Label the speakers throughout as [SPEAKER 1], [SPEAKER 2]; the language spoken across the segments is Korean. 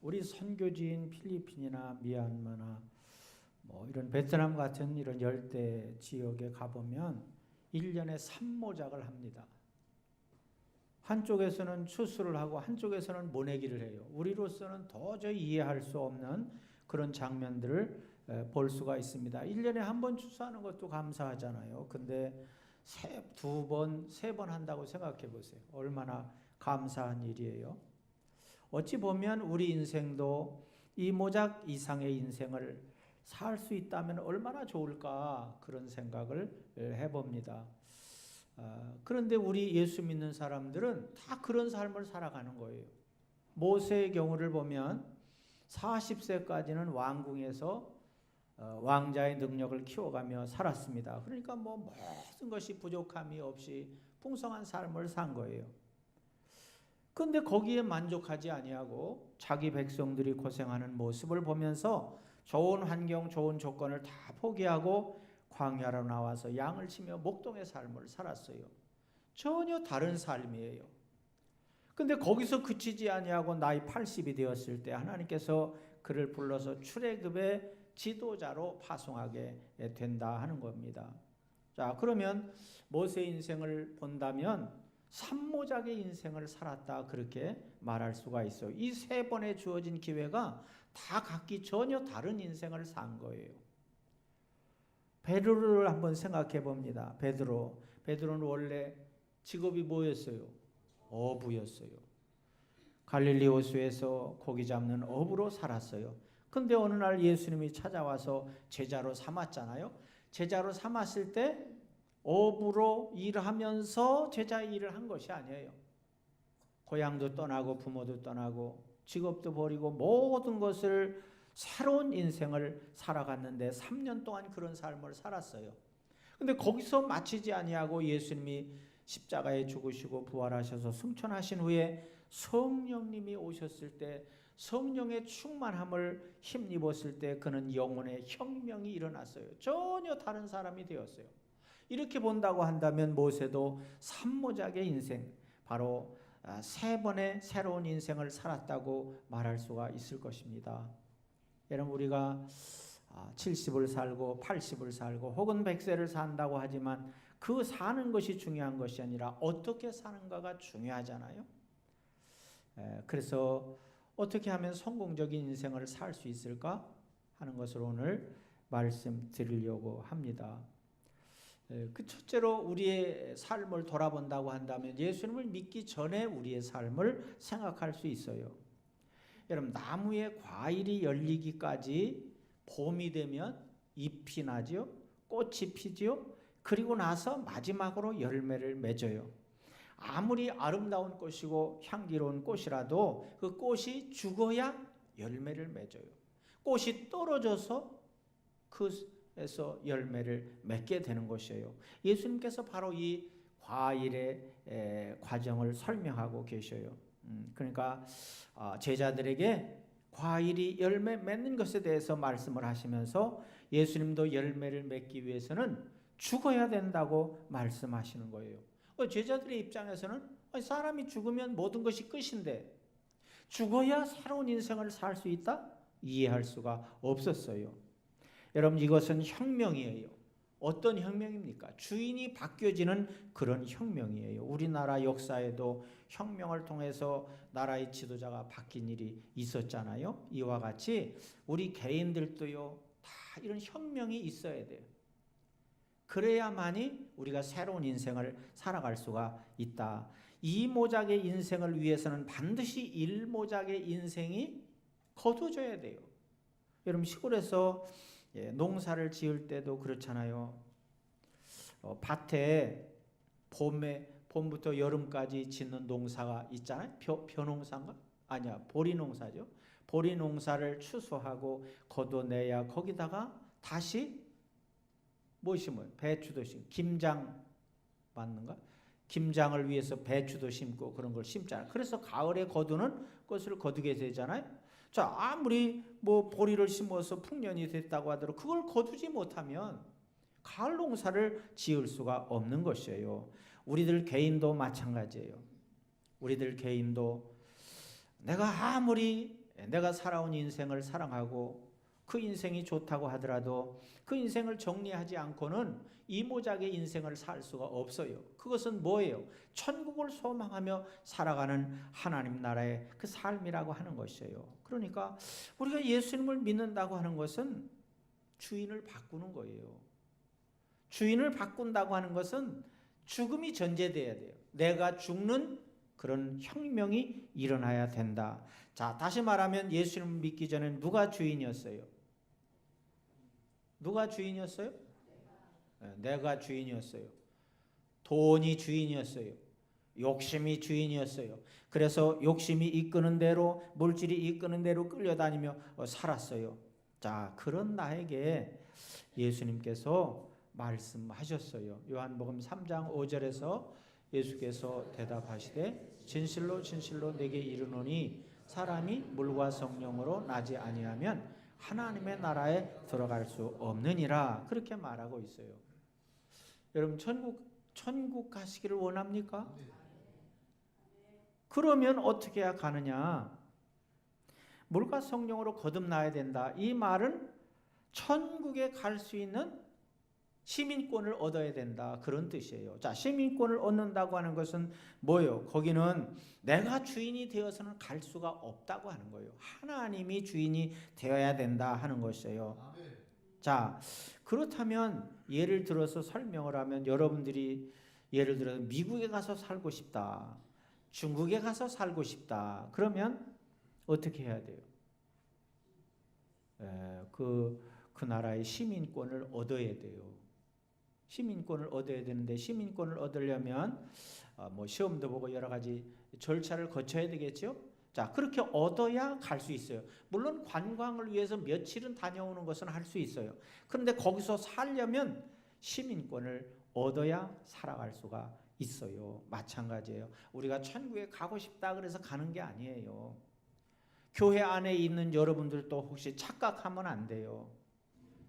[SPEAKER 1] 우리 선교지인 필리핀이나 미얀마나 뭐 이런 베트남 같은 이런 열대 지역에 가보면 1년에 산모작을 합니다. 한쪽에서는 추수를 하고 한쪽에서는 모내기를 해요. 우리로서는 도저히 이해할 수 없는 그런 장면들을 볼 수가 있습니다. 1년에 한 번 추수하는 것도 감사하잖아요. 근데 두 번, 세 번 한다고 생각해 보세요. 얼마나 감사한 일이에요. 어찌 보면 우리 인생도 이 모작 이상의 인생을 살 수 있다면 얼마나 좋을까 그런 생각을 해봅니다. 그런데 우리 예수 믿는 사람들은 다 그런 삶을 살아가는 거예요. 모세의 경우를 보면 40세까지는 왕궁에서 왕자의 능력을 키워가며 살았습니다. 그러니까 뭐 모든 것이 부족함이 없이 풍성한 삶을 산 거예요. 그런데 거기에 만족하지 아니하고 자기 백성들이 고생하는 모습을 보면서 좋은 환경, 좋은 조건을 다 포기하고 광야로 나와서 양을 치며 목동의 삶을 살았어요. 전혀 다른 삶이에요. 근데 거기서 그치지 아니하고 나이 80이 되었을 때 하나님께서 그를 불러서 출애굽의 지도자로 파송하게 된다 하는 겁니다. 자, 그러면 모세의 인생을 본다면 산모작의 인생을 살았다 그렇게 말할 수가 있어요. 이 세 번에 주어진 기회가 다 각기 전혀 다른 인생을 산 거예요. 베드로를 한번 생각해 봅니다. 베드로는 원래 직업이 뭐였어요? 어부였어요. 갈릴리 호수에서 고기 잡는 어부로 살았어요. 근데 어느 날 예수님이 찾아와서 제자로 삼았잖아요. 제자로 삼았을 때 어부로 일하면서 제자의 일을 한 것이 아니에요. 고향도 떠나고 부모도 떠나고 직업도 버리고 모든 것을 새로운 인생을 살아갔는데 3년 동안 그런 삶을 살았어요. 근데 거기서 마치지 아니하고 예수님이 십자가에 죽으시고 부활하셔서 승천하신 후에 성령님이 오셨을 때 성령의 충만함을 힘입었을 때 그는 영혼의 혁명이 일어났어요. 전혀 다른 사람이 되었어요. 이렇게 본다고 한다면 모세도 산모작의 인생, 바로 세 번의 새로운 인생을 살았다고 말할 수가 있을 것입니다. 여러분, 우리가 70을 살고 80을 살고 혹은 100세를 산다고 하지만 그 사는 것이 중요한 것이 아니라 어떻게 사는가가 중요하잖아요. 그래서 어떻게 하면 성공적인 인생을 살 수 있을까 하는 것을 오늘 말씀드리려고 합니다. 그 첫째로 우리의 삶을 돌아본다고 한다면 예수님을 믿기 전에 우리의 삶을 생각할 수 있어요. 여러분, 나무에 과일이 열리기까지 봄이 되면 잎이 나죠, 꽃이 피죠, 그리고 나서 마지막으로 열매를 맺어요. 아무리 아름다운 꽃이고 향기로운 꽃이라도 그 꽃이 죽어야 열매를 맺어요. 꽃이 떨어져서 그에서 열매를 맺게 되는 것이에요. 예수님께서 바로 이 과일의 과정을 설명하고 계셔요. 그러니까 제자들에게 과일이 열매 맺는 것에 대해서 말씀을 하시면서 예수님도 열매를 맺기 위해서는 죽어야 된다고 말씀하시는 거예요. 제자들의 입장에서는 사람이 죽으면 모든 것이 끝인데 죽어야 새로운 인생을 살 수 있다? 이해할 수가 없었어요. 여러분, 이것은 혁명이에요. 어떤 혁명입니까? 주인이 바뀌어지는 그런 혁명이에요. 우리나라 역사에도 혁명을 통해서 나라의 지도자가 바뀐 일이 있었잖아요. 이와 같이 우리 개인들도요, 다 이런 혁명이 있어야 돼요. 그래야만이 우리가 새로운 인생을 살아갈 수가 있다. 이 모작의 인생을 위해서는 반드시 일 모작의 인생이 거둬져야 돼요. 여러분, 시골에서 농사를 지을 때도 그렇잖아요. 밭에 봄부터 여름까지 짓는 농사가 있잖아요. 벼농사인가? 아니야, 보리농사죠. 보리농사를 추수하고 걷어내야 거기다가 다시 뭐 심어요? 배추도 심고, 김장 맞는가? 김장을 위해서 배추도 심고 그런 걸 심잖아요. 그래서 가을에 거두는 것을 거두게 되잖아요. 자, 아무리 뭐 보리를 심어서 풍년이 됐다고 하더라도 그걸 거두지 못하면 가을 농사를 지을 수가 없는 것이에요. 우리들 개인도 마찬가지예요. 우리들 개인도 내가 아무리 내가 살아온 인생을 사랑하고 그 인생이 좋다고 하더라도 그 인생을 정리하지 않고는 이모작의 인생을 살 수가 없어요. 그것은 뭐예요? 천국을 소망하며 살아가는 하나님 나라의 그 삶이라고 하는 것이에요. 그러니까 우리가 예수님을 믿는다고 하는 것은 주인을 바꾸는 거예요. 주인을 바꾼다고 하는 것은 죽음이 전제돼야 돼요. 내가 죽는 그런 혁명이 일어나야 된다. 자, 다시 말하면 예수님을 믿기 전에 누가 주인이었어요? 누가 주인이었어요? 내가 주인이었어요. 돈이 주인이었어요. 욕심이 주인이었어요. 그래서 욕심이 이끄는 대로, 물질이 이끄는 대로 끌려다니며 살았어요. 자, 그런 나에게 예수님께서 말씀하셨어요. 요한복음 3장 5절에서 예수께서 대답하시되 진실로 진실로 내게 이르노니 사람이 물과 성령으로 나지 아니하면 하나님의 나라에 들어갈 수 없느니라. 그렇게 말하고 있어요. 여러분 천국 가시기를 원합니까? 그러면 어떻게 해야 가느냐? 물과 성령으로 거듭나야 된다. 이 말은 천국에 갈 수 있는 시민권을 얻어야 된다. 그런 뜻이에요. 자, 시민권을 얻는다고 하는 것은 뭐예요? 거기는 내가 주인이 되어서는 갈 수가 없다고 하는 거예요. 하나님이 주인이 되어야 된다 하는 것이에요. 자, 그렇다면 예를 들어서 설명을 하면 여러분들이 예를 들어서 미국에 가서 살고 싶다. 중국에 가서 살고 싶다. 그러면 어떻게 해야 돼요? 그 나라의 시민권을 얻어야 돼요. 시민권을 얻어야 되는데 시민권을 얻으려면 뭐 시험도 보고 여러 가지 절차를 거쳐야 되겠죠. 자, 그렇게 얻어야 갈 수 있어요. 물론 관광을 위해서 며칠은 다녀오는 것은 할 수 있어요. 그런데 거기서 살려면 시민권을 얻어야 살아갈 수가 있어요. 마찬가지예요. 우리가 천국에 가고 싶다 그래서 가는 게 아니에요. 교회 안에 있는 여러분들도 혹시 착각하면 안 돼요.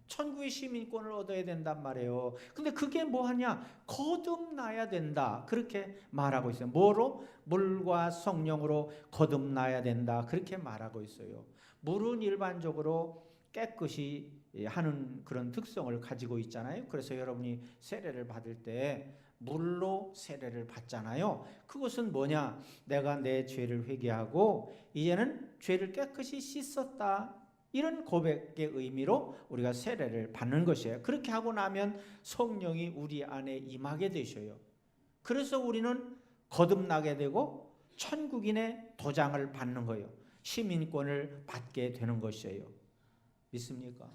[SPEAKER 1] 천국의 시민권을 얻어야 된단 말이에요. 근데 그게 뭐하냐? 거듭나야 된다. 그렇게 말하고 있어요. 뭐로? 물과 성령으로 거듭나야 된다. 그렇게 말하고 있어요. 물은 일반적으로 깨끗이 하는 그런 특성을 가지고 있잖아요. 그래서 여러분이 세례를 받을 때 물로 세례를 받잖아요. 그것은 뭐냐? 내가 내 죄를 회개하고 이제는 죄를 깨끗이 씻었다. 이런 고백의 의미로 우리가 세례를 받는 것이에요. 그렇게 하고 나면 성령이 우리 안에 임하게 되셔요. 그래서 우리는 거듭나게 되고 천국인의 도장을 받는 거예요. 시민권을 받게 되는 것이에요. 믿습니까?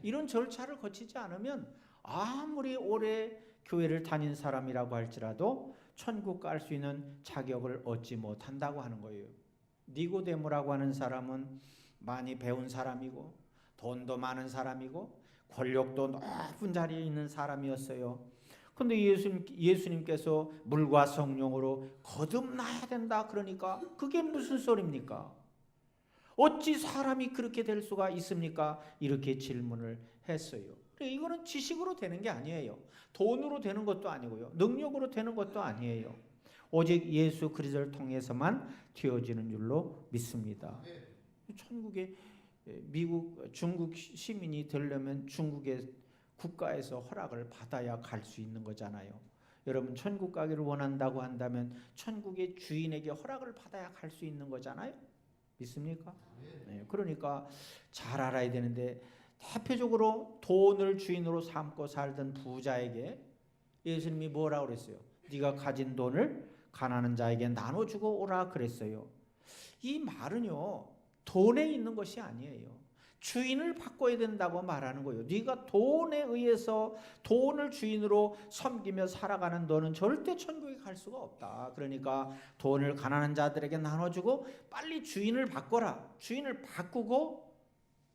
[SPEAKER 1] 이런 절차를 거치지 않으면 아무리 오래 교회를 다닌 사람이라고 할지라도 천국 갈 수 있는 자격을 얻지 못한다고 하는 거예요. 니고데모라고 하는 사람은 많이 배운 사람이고 돈도 많은 사람이고 권력도 높은 자리에 있는 사람이었어요. 그런데 예수님께서 물과 성령으로 거듭나야 된다 그러니까 그게 무슨 소리입니까? 어찌 사람이 그렇게 될 수가 있습니까? 이렇게 질문을 했어요. 이거는 지식으로 되는 게 아니에요. 돈으로 되는 것도 아니고요. 능력으로 되는 것도 아니에요. 오직 예수 그리스도를 통해서만 되어지는 줄로 믿습니다. 천국에 미국, 중국 시민이 되려면 중국의 국가에서 허락을 받아야 갈 수 있는 거잖아요. 여러분 천국 가기를 원한다고 한다면 천국의 주인에게 허락을 받아야 갈 수 있는 거잖아요. 믿습니까? 네, 그러니까 잘 알아야 되는데 대표적으로 돈을 주인으로 삼고 살던 부자에게 예수님이 뭐라고 그랬어요? 네가 가진 돈을 가난한 자에게 나눠주고 오라 그랬어요. 이 말은요 돈에 있는 것이 아니에요. 주인을 바꿔야 된다고 말하는 거예요. 네가 돈에 의해서 돈을 주인으로 섬기며 살아가는 너는 절대 천국에 갈 수가 없다. 그러니까 돈을 가난한 자들에게 나눠주고 빨리 주인을 바꿔라. 주인을 바꾸고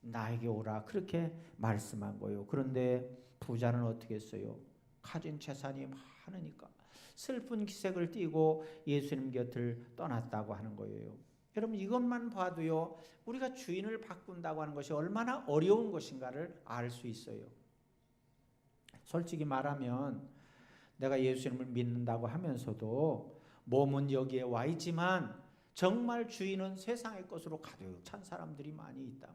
[SPEAKER 1] 나에게 오라. 그렇게 말씀한 거예요. 그런데 부자는 어떻게 했어요? 가진 재산이 많으니까 슬픈 기색을 띠고 예수님 곁을 떠났다고 하는 거예요. 여러분 이것만 봐도요 우리가 주인을 바꾼다고 하는 것이 얼마나 어려운 것인가를 알 수 있어요. 솔직히 말하면 내가 예수님을 믿는다고 하면서도 몸은 여기에 와 있지만 정말 주인은 세상의 것으로 가득 찬 사람들이 많이 있다.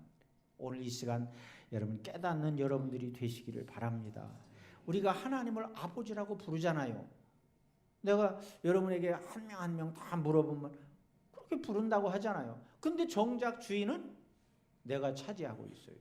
[SPEAKER 1] 오늘 이 시간 여러분 깨닫는 여러분들이 되시기를 바랍니다. 우리가 하나님을 아버지라고 부르잖아요. 내가 여러분에게 한 명 한 명 다 물어보면 그렇게 부른다고 하잖아요. 근데 정작 주인은 내가 차지하고 있어요.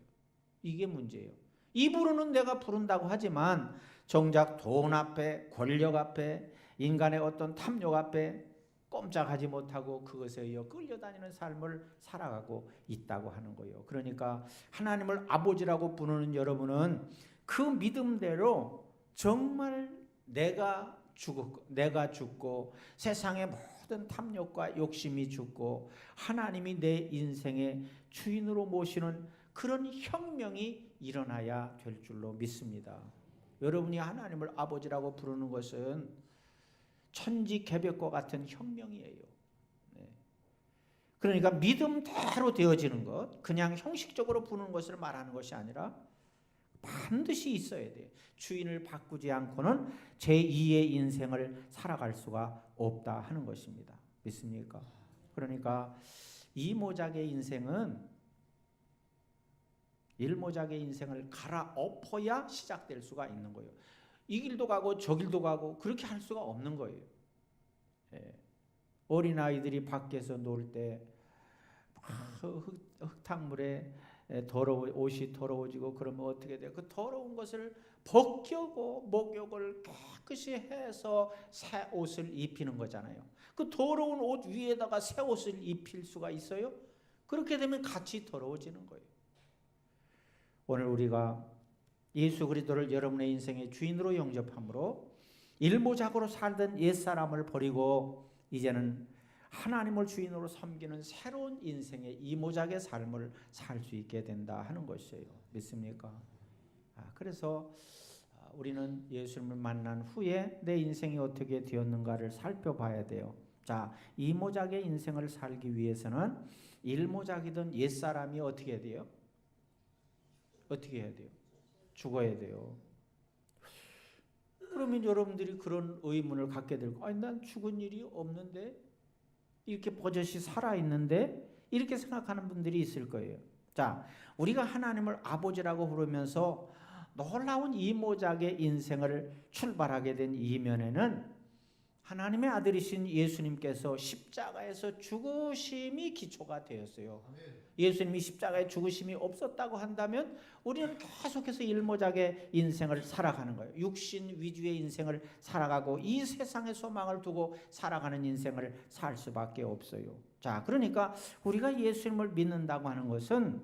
[SPEAKER 1] 이게 문제예요. 입으로는 내가 부른다고 하지만 정작 돈 앞에, 권력 앞에, 인간의 어떤 탐욕 앞에 꼼짝하지 못하고 그것에 의해 끌려다니는 삶을 살아가고 있다고 하는 거예요. 그러니까 하나님을 아버지라고 부르는 여러분은 그 믿음대로 정말 내가 죽고 세상의 모든 탐욕과 욕심이 죽고 하나님이 내 인생의 주인으로 모시는 그런 혁명이 일어나야 될 줄로 믿습니다. 여러분이 하나님을 아버지라고 부르는 것은 천지개벽과 같은 혁명이에요. 그러니까 믿음대로 되어지는 것, 그냥 형식적으로 부르는 것을 말하는 것이 아니라 반드시 있어야 돼요. 주인을 바꾸지 않고는 제2의 인생을 살아갈 수가 없다 하는 것입니다. 믿습니까? 그러니까 이모작의 인생은 일모작의 인생을 갈아엎어야 시작될 수가 있는 거예요. 이 길도 가고 저 길도 가고 그렇게 할 수가 없는 거예요. 어린아이들이 밖에서 놀 때 흙탕물에 옷이 더러워지고 그러면 어떻게 돼요? 그 더러운 것을 벗겨고 목욕을 깨끗이 해서 새 옷을 입히는 거잖아요. 그 더러운 옷 위에다가 새 옷을 입힐 수가 있어요? 그렇게 되면 같이 더러워지는 거예요. 오늘 우리가 예수 그리스도를 여러분의 인생의 주인으로 영접함으로 일모작으로 살던 옛사람을 버리고 이제는 하나님을 주인으로 섬기는 새로운 인생의 이모작의 삶을 살 수 있게 된다 하는 것이에요. 믿습니까? 그래서 우리는 예수님을 만난 후에 내 인생이 어떻게 되었는가를 살펴봐야 돼요. 자, 이모작의 인생을 살기 위해서는 일모작이든 옛사람이 어떻게 해야 돼요? 어떻게 해야 돼요? 죽어야 돼요. 그러면 여러분들이 그런 의문을 갖게 될 거예요. 아니, 난 죽은 일이 없는데, 이렇게 버젓이 살아있는데, 이렇게 생각하는 분들이 있을 거예요. 자, 우리가 하나님을 아버지라고 부르면서 놀라운 이모작의 인생을 출발하게 된 이면에는 하나님의 아들이신 예수님께서 십자가에서 죽으심이 기초가 되었어요. 예수님이 십자가에 죽으심이 없었다고 한다면 우리는 계속해서 일모작의 인생을 살아가는 거예요. 육신 위주의 인생을 살아가고 이 세상의 소망을 두고 살아가는 인생을 살 수밖에 없어요. 자, 그러니까 우리가 예수님을 믿는다고 하는 것은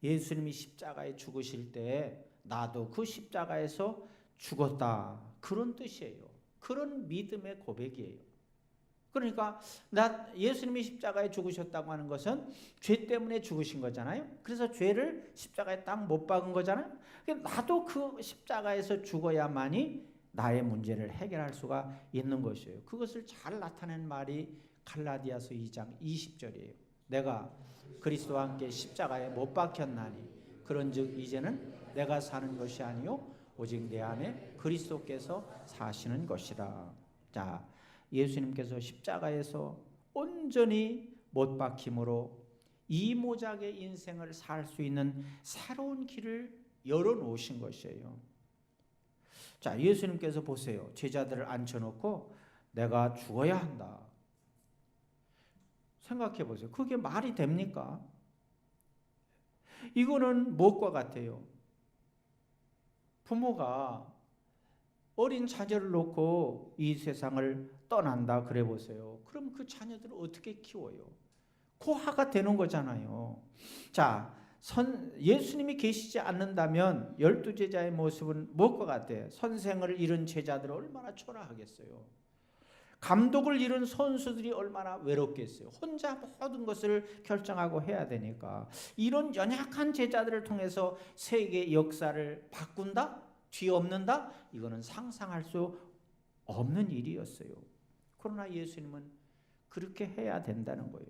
[SPEAKER 1] 예수님이 십자가에 죽으실 때 나도 그 십자가에서 죽었다, 그런 뜻이에요. 그런 믿음의 고백이에요. 그러니까 예수님이 십자가에 죽으셨다고 하는 것은 죄 때문에 죽으신 거잖아요. 그래서 죄를 십자가에 딱 못 박은 거잖아요. 나도 그 십자가에서 죽어야만이 나의 문제를 해결할 수가 있는 것이에요. 그것을 잘 나타낸 말이 갈라디아서 2장 20절이에요. 내가 그리스도와 함께 십자가에 못 박혔나니 그런즉 이제는 내가 사는 것이 아니요 오직 내 안에 그리스도께서 사시는 것이라. 자, 예수님께서 십자가에서 온전히 못 박힘으로 이모작의 인생을 살 수 있는 새로운 길을 열어놓으신 것이에요. 자, 예수님께서 보세요. 제자들을 앉혀놓고 내가 죽어야 한다. 생각해 보세요. 그게 말이 됩니까? 이거는 무엇과 같아요? 부모가 어린 자녀를 놓고 이 세상을 떠난다 그래 보세요. 그럼 그 자녀들을 어떻게 키워요? 고아가 되는 거잖아요. 자, 예수님이 계시지 않는다면 12제자의 모습은 무엇과 같아요? 선생을 잃은 제자들은 얼마나 초라하겠어요. 감독을 잃은 선수들이 얼마나 외롭겠어요. 혼자 모든 것을 결정하고 해야 되니까. 이런 연약한 제자들을 통해서 세계 역사를 바꾼다? 뒤엎는다? 이거는 상상할 수 없는 일이었어요. 그러나 예수님은 그렇게 해야 된다는 거예요.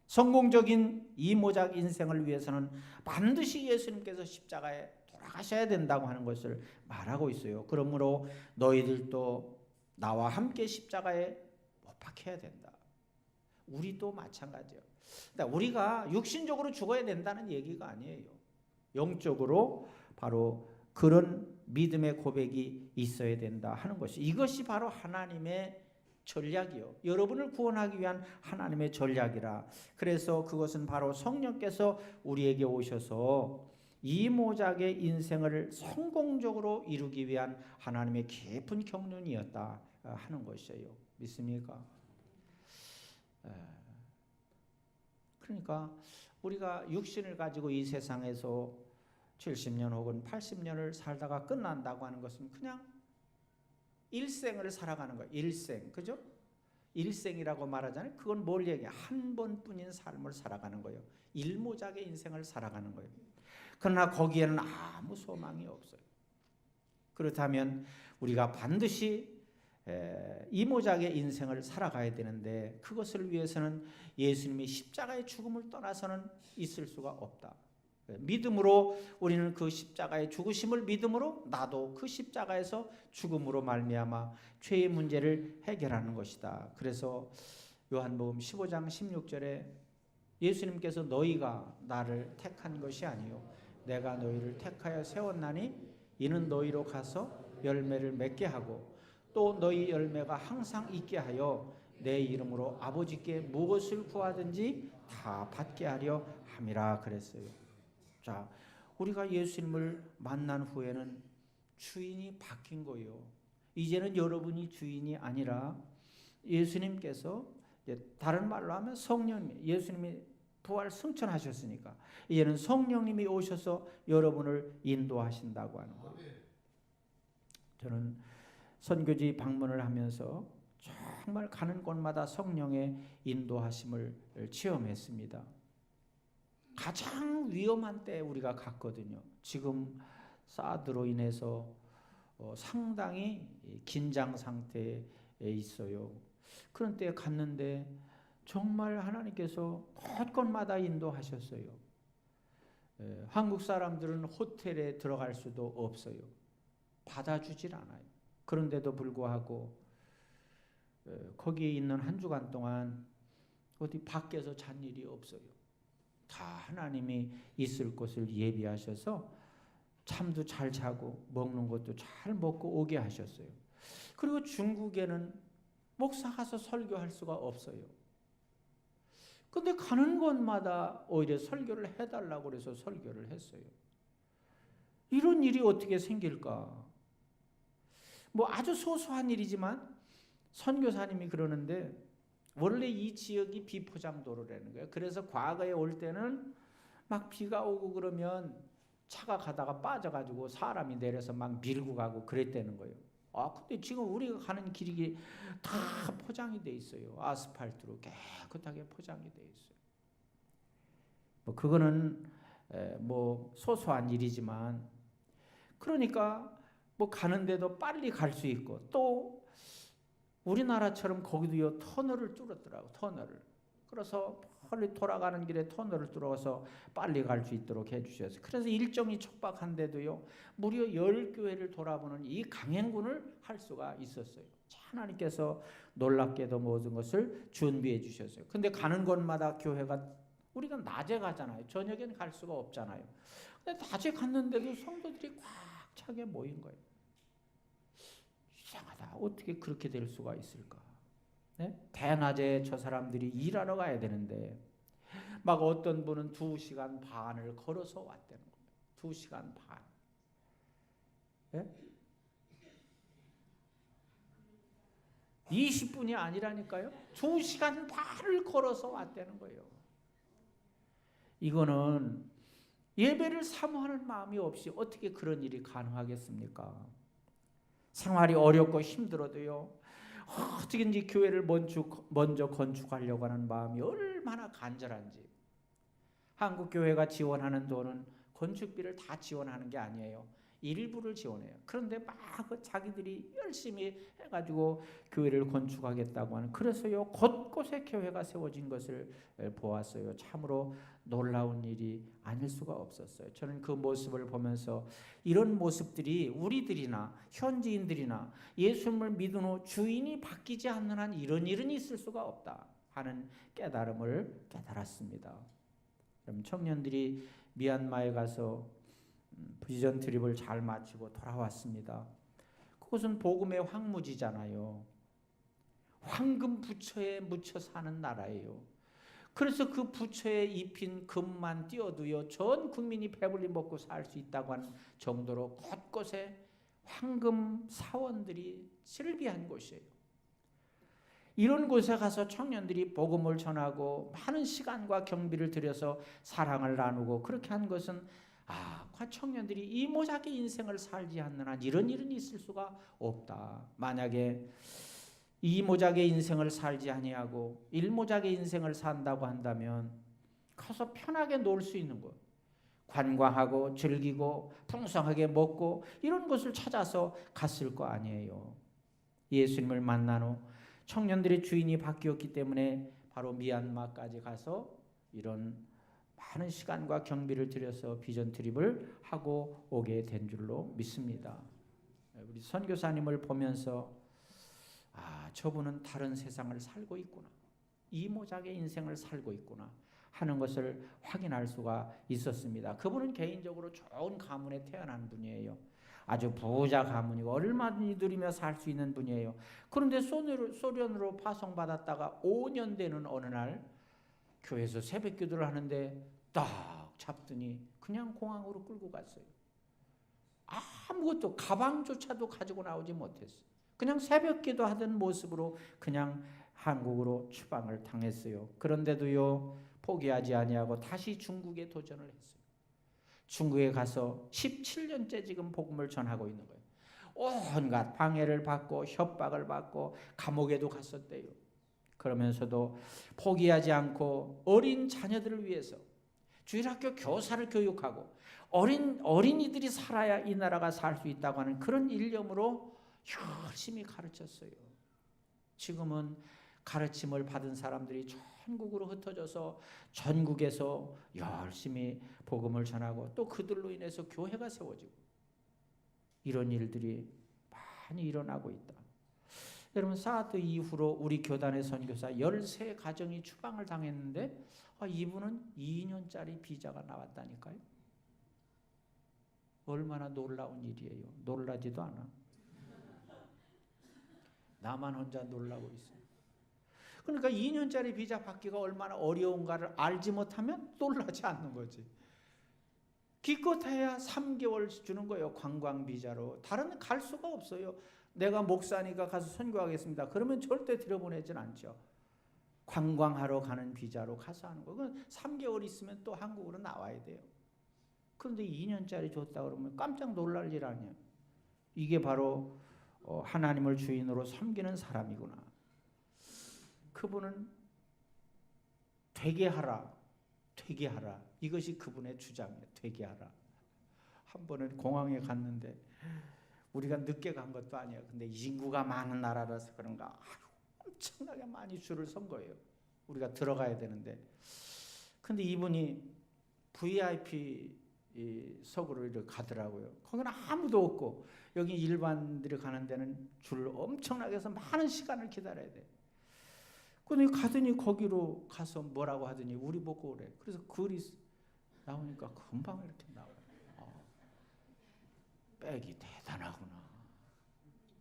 [SPEAKER 1] 성공적인 이모작 인생을 위해서는 반드시 예수님께서 십자가에 돌아가셔야 된다고 하는 것을 말하고 있어요. 그러므로 너희들도 나와 함께 십자가에 못 박혀야 된다. 우리도 마찬가지예요. 그러니까 우리가 육신적으로 죽어야 된다는 얘기가 아니에요. 영적으로 바로 그런 믿음의 고백이 있어야 된다 하는 것이, 이것이 바로 하나님의 전략이요, 여러분을 구원하기 위한 하나님의 전략이라. 그래서 그것은 바로 성령께서 우리에게 오셔서 이 모작의 인생을 성공적으로 이루기 위한 하나님의 깊은 경륜이었다 하는 것이에요. 믿습니까? 그러니까 우리가 육신을 가지고 이 세상에서 70년 혹은 80년을 살다가 끝난다고 하는 것은 그냥 일생을 살아가는 거예요. 일생, 그죠? 일생이라고 말하잖아요. 그건 뭘 얘기해요? 한 번뿐인 삶을 살아가는 거예요. 일모작의 인생을 살아가는 거예요. 그러나 거기에는 아무 소망이 없어요. 그렇다면 우리가 반드시 이모작의 인생을 살아가야 되는데, 그것을 위해서는 예수님이 십자가의 죽음을 떠나서는 있을 수가 없다. 믿음으로 우리는 그 십자가의 죽으심을 믿음으로, 나도 그 십자가에서 죽음으로 말미암아 죄의 문제를 해결하는 것이다. 그래서 요한복음 15장 16절에 예수님께서 너희가 나를 택한 것이 아니요 내가 너희를 택하여 세웠나니 이는 너희로 가서 열매를 맺게 하고 또 너희 열매가 항상 있게 하여 내 이름으로 아버지께 무엇을 구하든지 다 받게 하려 함이라 그랬어요. 자, 우리가 예수님을 만난 후에는 주인이 바뀐 거예요. 이제는 여러분이 주인이 아니라 예수님께서, 다른 말로 하면 성령님, 예수님이 부활 승천하셨으니까 이제는 성령님이 오셔서 여러분을 인도하신다고 하는 거예요. 저는 선교지 방문을 하면서 정말 가는 곳마다 성령의 인도하심을 체험했습니다. 가장 위험한 때에 우리가 갔거든요. 지금 사드로 인해서 상당히 긴장 상태에 있어요. 그런 때에 갔는데 정말 하나님께서 곳곳마다 인도하셨어요. 한국 사람들은 호텔에 들어갈 수도 없어요. 받아주질 않아요. 그런데도 불구하고 거기에 있는 한 주간 동안 어디 밖에서 잔 일이 없어요. 다 하나님이 있을 곳을 예비하셔서 잠도 잘 자고 먹는 것도 잘 먹고 오게 하셨어요. 그리고 중국에는 목사 가서 설교할 수가 없어요. 근데 가는 곳마다 오히려 설교를 해달라고 그래서 설교를 했어요. 이런 일이 어떻게 생길까? 뭐 아주 소소한 일이지만 선교사님이 그러는데 원래 이 지역이 비포장도로라는 거예요. 그래서 과거에 올 때는 막 비가 오고 그러면 차가 가다가 빠져가지고 사람이 내려서 막 밀고 가고 그랬다는 거예요. 근데 지금 우리가 가는 길이 다 포장이 돼 있어요. 아스팔트로 깨끗하게 포장이 돼 있어요. 뭐 그거는 뭐 소소한 일이지만, 그러니까 뭐 가는데도 빨리 갈 수 있고, 또 우리나라처럼 거기도요 터널을 뚫었더라고. 터널을. 그래서 빨리 돌아가는 길에 터널을 뚫어서 빨리 갈 수 있도록 해주셨어요. 그래서 일정이 촉박한데도요 무려 10교회를 돌아보는 이 강행군을 할 수가 있었어요. 하나님께서 놀랍게도 모든 것을 준비해 주셨어요. 근데 가는 곳마다 교회가, 우리가 낮에 가잖아요. 저녁에는 갈 수가 없잖아요. 근데 낮에 갔는데도 성도들이 꽉 차게 모인 거예요. 이상하다. 어떻게 그렇게 될 수가 있을까? 네? 대낮에 저 사람들이 일하러 가야 되는데 막 어떤 분은 2시간 반을 걸어서 왔다는 거예요. 2시간 반. 네? 20분이 아니라니까요. 2시간 반을 걸어서 왔다는 거예요. 이거는 예배를 사모하는 마음이 없이 어떻게 그런 일이 가능하겠습니까? 생활이 어렵고 힘들어도요 어떻게든지 교회를 먼저 건축하려고 하는 마음이 얼마나 간절한지. 한국 교회가 지원하는 돈은 건축비를 다 지원하는 게 아니에요. 일부를 지원해요. 그런데 막 자기들이 열심히 해가지고 교회를 건축하겠다고 하는, 그래서요 곳곳에 교회가 세워진 것을 보았어요. 참으로 놀라운 일이 아닐 수가 없었어요. 저는 그 모습을 보면서 이런 모습들이 우리들이나 현지인들이나 예수님을 믿은 후 주인이 바뀌지 않는 한 이런 일은 있을 수가 없다 하는 깨달음을 깨달았습니다. 그럼 청년들이 미얀마에 가서 비전 트립을 잘 마치고 돌아왔습니다. 그것은 복음의 황무지잖아요. 황금 부처에 묻혀 사는 나라예요. 그래서 그 부처에 입힌 금만 띄어도요 전 국민이 배불리 먹고 살 수 있다고 하는 정도로 곳곳에 황금 사원들이 실비한 곳이에요. 이런 곳에 가서 청년들이 복음을 전하고 많은 시간과 경비를 들여서 사랑을 나누고 그렇게 한 것은 청년들이 이모작의 인생을 살지 않는 한 이런 일은 있을 수가 없다. 만약에 이모작의 인생을 살지 아니하고 일모작의 인생을 산다고 한다면 가서 편하게 놀 수 있는 것, 관광하고 즐기고 풍성하게 먹고 이런 것을 찾아서 갔을 거 아니에요. 예수님을 만난 후 청년들의 주인이 바뀌었기 때문에 바로 미얀마까지 가서 이런 많은 시간과 경비를 들여서 비전 트립을 하고 오게 된 줄로 믿습니다. 우리 선교사님을 보면서 저분은 다른 세상을 살고 있구나, 이모작의 인생을 살고 있구나 하는 것을 확인할 수가 있었습니다. 그분은 개인적으로 좋은 가문에 태어난 분이에요. 아주 부자 가문이고 얼마든지 누리며 살 수 있는 분이에요. 그런데 소련으로 파송받았다가 5년 되는 어느 날 교회에서 새벽 기도를 하는데 딱 잡더니 그냥 공항으로 끌고 갔어요. 아무것도 가방조차도 가지고 나오지 못했어요. 그냥 새벽 기도하던 모습으로 그냥 한국으로 추방을 당했어요. 그런데도요 포기하지 아니하고 다시 중국에 도전을 했어요. 중국에 가서 17년째 지금 복음을 전하고 있는 거예요. 온갖 방해를 받고 협박을 받고 감옥에도 갔었대요. 그러면서도 포기하지 않고 어린 자녀들을 위해서 주일학교 교사를 교육하고 어린이들이 살아야 이 나라가 살 수 있다고 하는 그런 일념으로 열심히 가르쳤어요. 지금은 가르침을 받은 사람들이 전국으로 흩어져서 전국에서 열심히 복음을 전하고 또 그들로 인해서 교회가 세워지고 이런 일들이 많이 일어나고 있다. 여러분 사드 이후로 우리 교단의 선교사 13가정이 추방을 당했는데 이분은 2년짜리 비자가 나왔다니까요. 얼마나 놀라운 일이에요. 놀라지도 않아. 나만 혼자 놀라고 있어요. 그러니까 2년짜리 비자 받기가 얼마나 어려운가를 알지 못하면 놀라지 않는 거지. 기껏해야 3개월 주는 거예요. 관광 비자로. 다른 데 갈 수가 없어요. 내가 목사니까 가서 선교하겠습니다. 그러면 절대 들여보내진 않죠. 관광하러 가는 비자로 가서 하는 거예요. 3개월 있으면 또 한국으로 나와야 돼요. 그런데 2년짜리 줬다 그러면 깜짝 놀랄 일 아니에요. 이게 바로 하나님을 주인으로 섬기는 사람이구나. 그분은 되게 하라, 되게 하라. 이것이 그분의 주장이에요. 되게 하라. 한 번은 공항에 갔는데 우리가 늦게 간 것도 아니에요. 근데 인구가 많은 나라라서 그런가 엄청나게 많이 줄을 선 거예요. 우리가 들어가야 되는데. 근데 이분이 VIP 석으로 이렇게 가더라고요. 거기는 아무도 없고 여기 일반들이 가는 데는 줄 엄청나게 해서 많은 시간을 기다려야 돼. 근데 가더니 거기로 가서 뭐라고 하더니 우리 보고 그래. 그래서 글이 나오니까 금방 이렇게 나와요. 백이 대단하구나.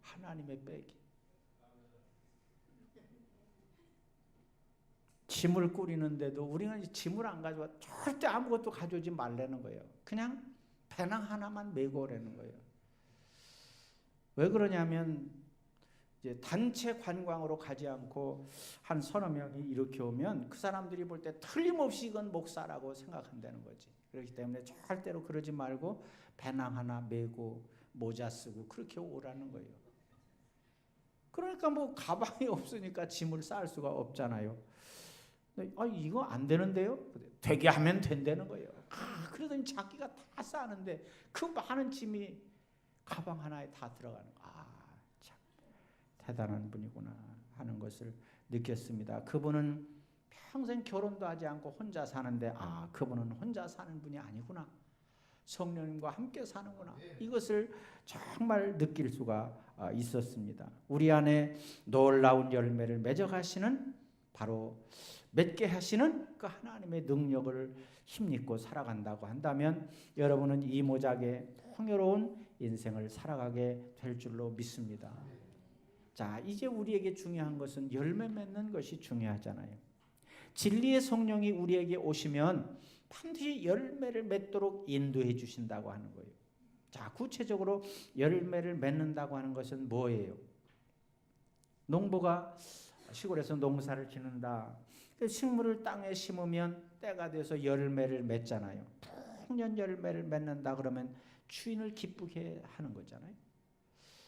[SPEAKER 1] 하나님의 백이. 짐을 꾸리는데도 우리는 짐을 안 가져와 절대 아무것도 가져오지 말라는 거예요. 그냥 배낭 하나만 메고 오라는 거예요. 왜 그러냐면 이제 단체 관광으로 가지 않고 한 서너 명이 이렇게 오면 그 사람들이 볼 때 틀림없이 이건 목사라고 생각한다는 거지. 그렇기 때문에 절대로 그러지 말고 배낭 하나 메고 모자 쓰고 그렇게 오라는 거예요. 그러니까 뭐 가방이 없으니까 짐을 쌓을 수가 없잖아요. 이거 안 되는데요? 되게 하면 된다는 거예요. 그러더니 자기가 다 싸는데 그 많은 짐이 가방 하나에 다 들어가는 거. 참 대단한 분이구나 하는 것을 느꼈습니다. 그분은 평생 결혼도 하지 않고 혼자 사는데 그분은 혼자 사는 분이 아니구나. 성령님과 함께 사는구나. 이것을 정말 느낄 수가 있었습니다. 우리 안에 놀라운 열매를 맺어가시는 바로 맺게 하시는 그 하나님의 능력을 힘입고 살아간다고 한다면 여러분은 이 모작의 풍요로운 인생을 살아가게 될 줄로 믿습니다. 자, 이제 우리에게 중요한 것은 열매 맺는 것이 중요하잖아요. 진리의 성령이 우리에게 오시면 반드시 열매를 맺도록 인도해 주신다고 하는 거예요. 자, 구체적으로 열매를 맺는다고 하는 것은 뭐예요? 농부가 시골에서 농사를 짓는다. 식물을 땅에 심으면 때가 돼서 열매를 맺잖아요. 풍년 열매를 맺는다 그러면 주인을 기쁘게 하는 거잖아요.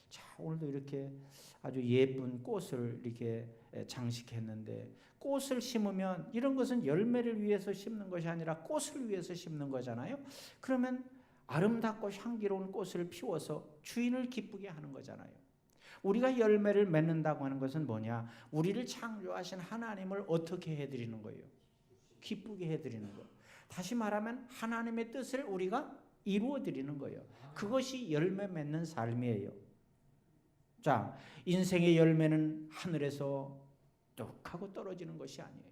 [SPEAKER 1] 자, 오늘도 이렇게 아주 예쁜 꽃을 이렇게 장식했는데 꽃을 심으면 이런 것은 열매를 위해서 심는 것이 아니라 꽃을 위해서 심는 거잖아요. 그러면 아름답고 향기로운 꽃을 피워서 주인을 기쁘게 하는 거잖아요. 우리가 열매를 맺는다고 하는 것은 뭐냐? 우리를 창조하신 하나님을 어떻게 해드리는 거예요? 기쁘게 해드리는 거예요. 다시 말하면 하나님의 뜻을 우리가 이루어드리는 거예요. 그것이 열매 맺는 삶이에요. 자, 인생의 열매는 하늘에서 뚝 하고 떨어지는 것이 아니에요.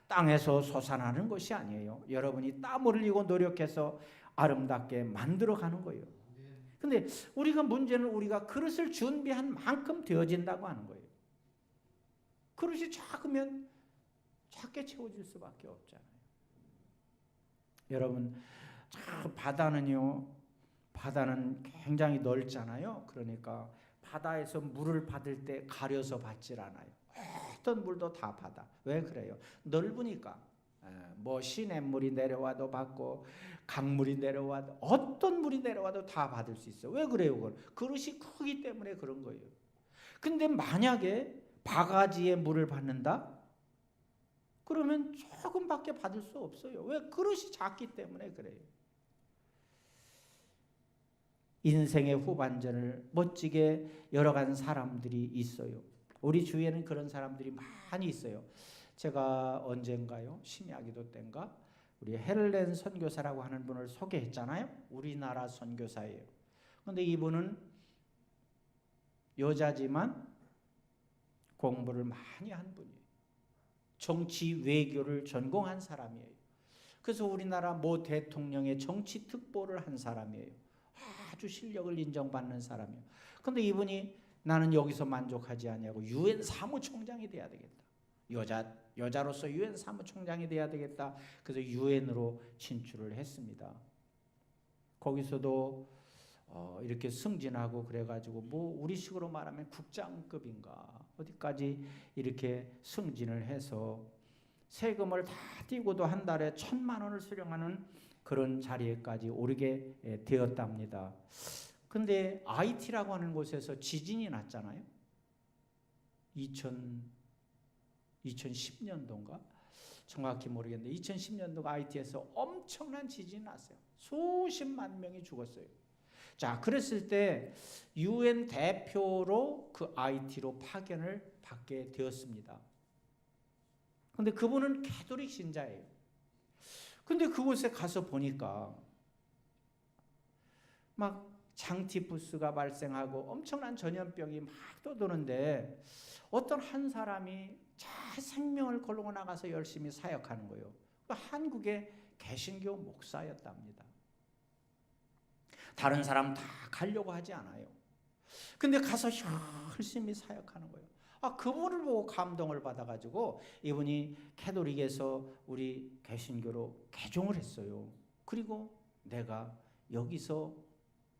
[SPEAKER 1] 땅에서 솟아나는 것이 아니에요. 여러분이 땀 흘리고 노력해서 아름답게 만들어가는 거예요. 근데 문제는 우리가 그릇을 준비한 만큼 되어진다고 하는 거예요. 그릇이 작으면 작게 채워질 수밖에 없잖아요. 여러분, 바다는 굉장히 넓잖아요. 그러니까 바다에서 물을 받을 때 가려서 받질 않아요. 어떤 물도 다 받아. 왜 그래요? 넓으니까. 뭐 시냇물이 내려와도 받고 강물이 내려와도 어떤 물이 내려와도 다 받을 수 있어요. 왜 그래요? 그걸? 그릇이 크기 때문에 그런 거예요. 근데 만약에 바가지에 물을 받는다? 그러면 조금밖에 받을 수 없어요. 왜? 그릇이 작기 때문에 그래요. 인생의 후반전을 멋지게 열어간 사람들이 있어요. 우리 주위에는 그런 사람들이 많이 있어요. 제가 언젠가요? 심야기도 때인가? 우리 헬렌 선교사라고 하는 분을 소개했잖아요. 우리나라 선교사예요. 그런데 이분은 여자지만 공부를 많이 한 분이에요. 정치 외교를 전공한 사람이에요. 그래서 우리나라 모 대통령의 정치 특보를 한 사람이에요. 아주 실력을 인정받는 사람이에요. 그런데 이분이 나는 여기서 만족하지 않냐고 유엔 사무총장이 돼야 되겠다. 여자로서 유엔 사무총장이 돼야 되겠다. 그래서 유엔으로 진출을 했습니다. 거기서도 이렇게 승진하고 그래가지고 뭐 우리식으로 말하면 국장급인가 어디까지 이렇게 승진을 해서 세금을 다 띄고도 한 달에 1,000만 원을 수령하는 그런 자리에까지 오르게 되었답니다. 근데 IT라고 하는 곳에서 지진이 났잖아요. 2010년도인가? 정확히 모르겠는데 2010년도가 IT에서 엄청난 지진이 났어요. 수십만 명이 죽었어요. 자, 그랬을 때 UN 대표로 그 IT로 파견을 받게 되었습니다. 근데 그분은 가톨릭 신자예요. 근데 그곳에 가서 보니까 막 장티푸스가 발생하고 엄청난 전염병이 막 떠도는데 어떤 한 사람이 자 생명을 걸고 나가서 열심히 사역하는 거예요. 한국의 개신교 목사였답니다. 다른 사람 다 가려고 하지 않아요. 근데 가서 열심히 사역하는 거예요. 그분을 보고 감동을 받아가지고 이분이 캐톨릭에서 우리 개신교로 개종을 했어요. 그리고 내가 여기서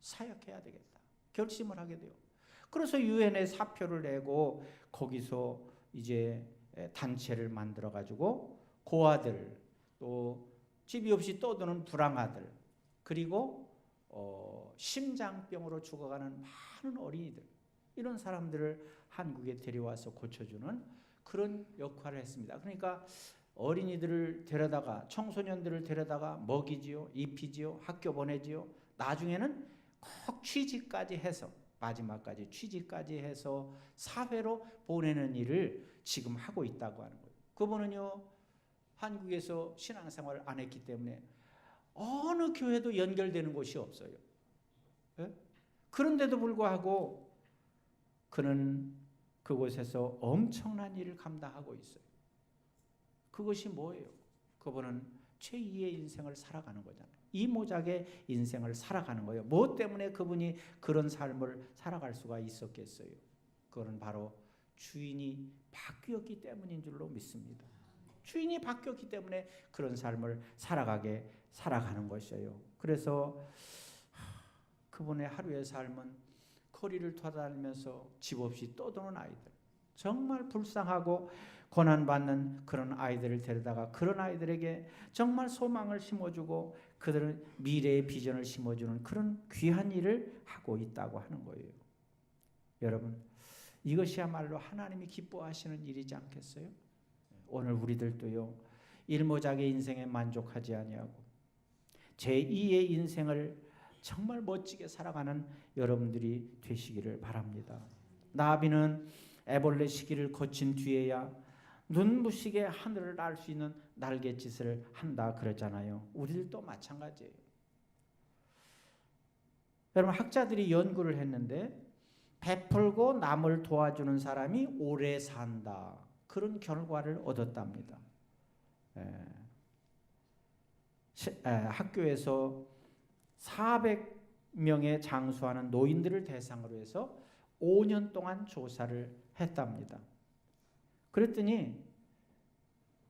[SPEAKER 1] 사역해야 되겠다. 결심을 하게 돼요. 그래서 유엔에 사표를 내고 거기서 이제 단체를 만들어가지고 고아들 또 집이 없이 떠드는 불황아들 그리고 심장병으로 죽어가는 많은 어린이들 이런 사람들을 한국에 데려와서 고쳐주는 그런 역할을 했습니다. 그러니까 어린이들을 데려다가 청소년들을 데려다가 먹이지요, 입히지요, 학교 보내지요. 나중에는 꼭 취직까지 해서 마지막까지 취직까지 해서 사회로 보내는 일을 지금 하고 있다고 하는 거예요. 그분은요 한국에서 신앙생활을 안 했기 때문에 어느 교회도 연결되는 곳이 없어요. 예? 그런데도 불구하고 그는 그곳에서 엄청난 일을 감당하고 있어요. 그것이 뭐예요? 그분은 제2의 인생을 살아가는 거잖아요. 이모작의 인생을 살아가는 거예요. 뭐 때문에 그분이 그런 삶을 살아갈 수가 있었겠어요? 그거는 바로 주인이 바뀌었기 때문인 줄로 믿습니다. 주인이 바뀌었기 때문에 그런 삶을 살아가는 것이에요. 그래서 그분의 하루의 삶은 거리를 돌아다니면서 집 없이 떠도는 아이들, 정말 불쌍하고 고난받는 그런 아이들을 데려다가 그런 아이들에게 정말 소망을 심어주고 그들은 미래의 비전을 심어주는 그런 귀한 일을 하고 있다고 하는 거예요. 여러분, 이것이야말로 하나님이 기뻐하시는 일이지 않겠어요? 오늘 우리들도요, 일모작의 인생에 만족하지 아니하고 제2의 인생을 정말 멋지게 살아가는 여러분들이 되시기를 바랍니다. 나비는 애벌레 시기를 거친 뒤에야 눈부시게 하늘을 날 수 있는 날갯짓을 한다 그러잖아요. 우리들도 마찬가지예요. 여러분, 학자들이 연구를 했는데 베풀고 남을 도와주는 사람이 오래 산다, 그런 결과를 얻었답니다. 학교에서 400명의 장수하는 노인들을 대상으로 해서 5년 동안 조사를 했답니다. 그랬더니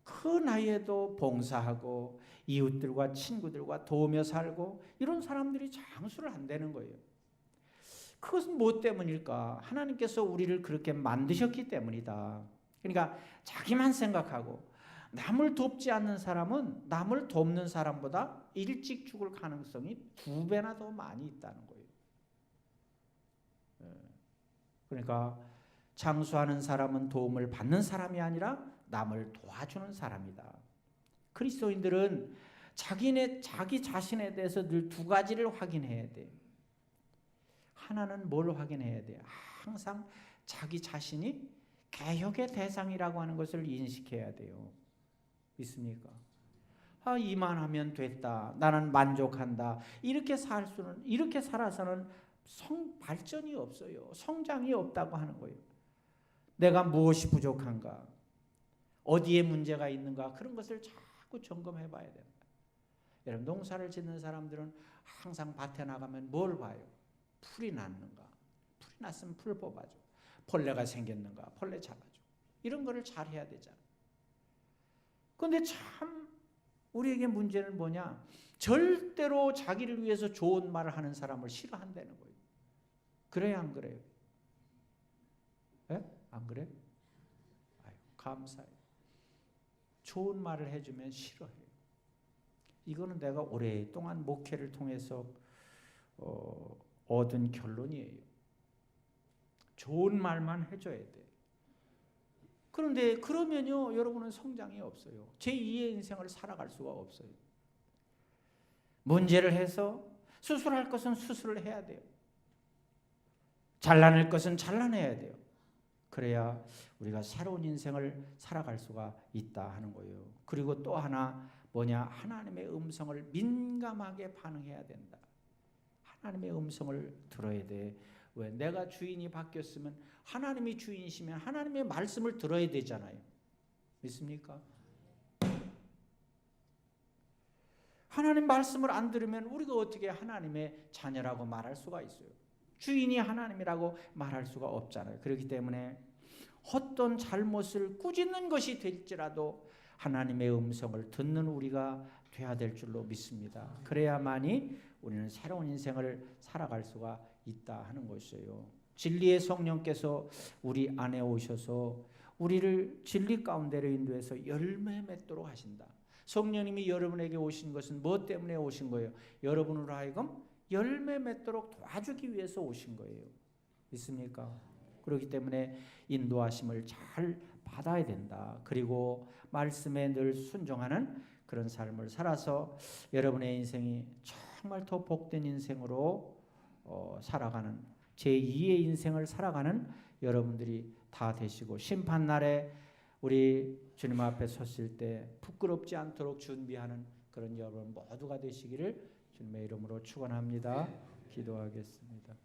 [SPEAKER 1] 그 나이에도 봉사하고 이웃들과 친구들과 도우며 살고 이런 사람들이 장수를 한다는 거예요. 그것은 무엇 때문일까? 하나님께서 우리를 그렇게 만드셨기 때문이다. 그러니까 자기만 생각하고 남을 돕지 않는 사람은 남을 돕는 사람보다 일찍 죽을 가능성이 2배나 더 많이 있다는 거예요. 그러니까 장수하는 사람은 도움을 받는 사람이 아니라 남을 도와주는 사람이다. 그리스도인들은 자기 자신에 대해서 늘 2가지를 확인해야 돼. 하나는 뭘 확인해야 돼? 항상 자기 자신이 개혁의 대상이라고 하는 것을 인식해야 돼요. 있습니까? 이만하면 됐다. 나는 만족한다. 이렇게 살아서는 발전이 없어요. 성장이 없다고 하는 거예요. 내가 무엇이 부족한가? 어디에 문제가 있는가? 그런 것을 자꾸 점검해 봐야 된다. 여러분, 농사를 짓는 사람들은 항상 밭에 나가면 뭘 봐요? 풀이 났는가? 풀이 났으면 풀 뽑아줘. 벌레가 생겼는가? 벌레 잡아줘. 이런 거를 잘 해야 되잖아. 그런데 참 우리에게 문제는 뭐냐? 절대로 자기를 위해서 좋은 말을 하는 사람을 싫어한다는 거예요. 그래요, 안 그래요? 네? 안 그래? 아유, 감사해요. 좋은 말을 해주면 싫어해요. 이거는 내가 오랫동안 목회를 통해서 얻은 결론이에요. 좋은 말만 해줘야 돼. 그런데 그러면요, 여러분은 성장이 없어요. 제2의 인생을 살아갈 수가 없어요. 문제를 해서 수술할 것은 수술을 해야 돼요. 잘라낼 것은 잘라내야 돼요. 그래야 우리가 새로운 인생을 살아갈 수가 있다 하는 거예요. 그리고 또 하나 뭐냐? 하나님의 음성을 민감하게 반응해야 된다. 하나님의 음성을 들어야 돼. 왜? 내가 주인이 바뀌었으면, 하나님이 주인이시면 하나님의 말씀을 들어야 되잖아요. 믿습니까? 하나님 말씀을 안 들으면 우리가 어떻게 하나님의 자녀라고 말할 수가 있어요? 주인이 하나님이라고 말할 수가 없잖아요. 그렇기 때문에 어떤 잘못을 꾸짖는 것이 될지라도 하나님의 음성을 듣는 우리가 돼야 될 줄로 믿습니다. 그래야만이 우리는 새로운 인생을 살아갈 수가 있다 하는 것이에요. 진리의 성령께서 우리 안에 오셔서 우리를 진리 가운데로 인도해서 열매 맺도록 하신다. 성령님이 여러분에게 오신 것은 무엇 때문에 오신 거예요? 여러분으로 하여금 열매 맺도록 도와주기 위해서 오신 거예요. 믿습니까? 그렇기 때문에 인도하심을 잘 받아야 된다. 그리고 말씀에 늘 순종하는 그런 삶을 살아서 여러분의 인생이 정말 더 복된 인생으로 살아가는, 제2의 인생을 살아가는 여러분들이 다 되시고, 심판날에 우리 주님 앞에 섰을 때 부끄럽지 않도록 준비하는 그런 여러분 모두가 되시기를 주님의 이름으로 축원합니다. 기도하겠습니다.